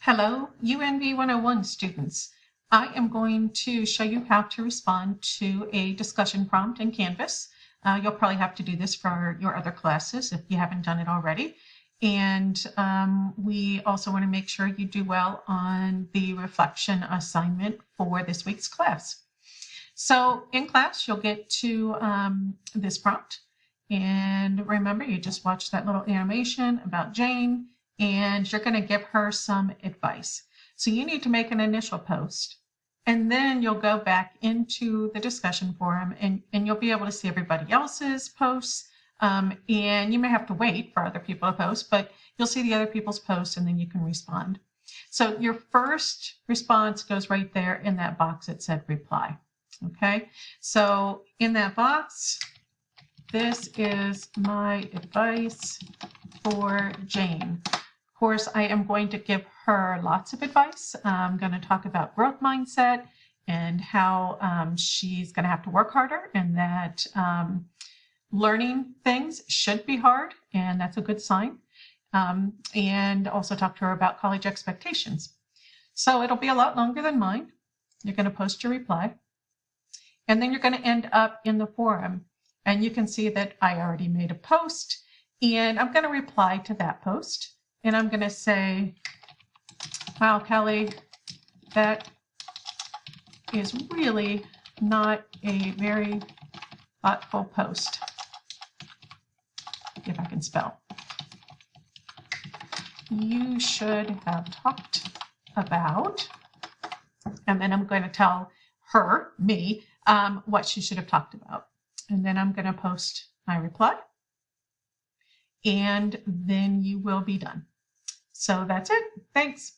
Hello, UNV 101 students. I am going to show you how to respond to a discussion prompt in Canvas. You'll probably have to do this for your other classes if you haven't done it already. And we also want to make sure you do well on the reflection assignment for this week's class. So in class, you'll get to this prompt. And remember, you just watched that little animation about Jane, and you're going to give her some advice. So you need to make an initial post, and then you'll go back into the discussion forum, and you'll be able to see everybody else's posts. And you may have to wait for other people to post, but you'll see the other people's posts, and then you can respond. So your first response goes right there in that box that said reply. Okay, so in that box, this is my advice for Jane. Of course, I am going to give her lots of advice. I'm going to talk about growth mindset and how she's going to have to work harder, and that learning things should be hard, and that's a good sign. And also talk to her about college expectations. So it'll be a lot longer than mine. You're going to post your reply, and then you're going to end up in the forum. And you can see that I already made a post, and I'm going to reply to that post. And I'm going to say, wow, Kelly, that is really not a very thoughtful post. If I can spell. You should have talked about, and then I'm going to tell her, me, what she should have talked about. And then I'm going to post my reply, and then you will be done. So that's it. Thanks.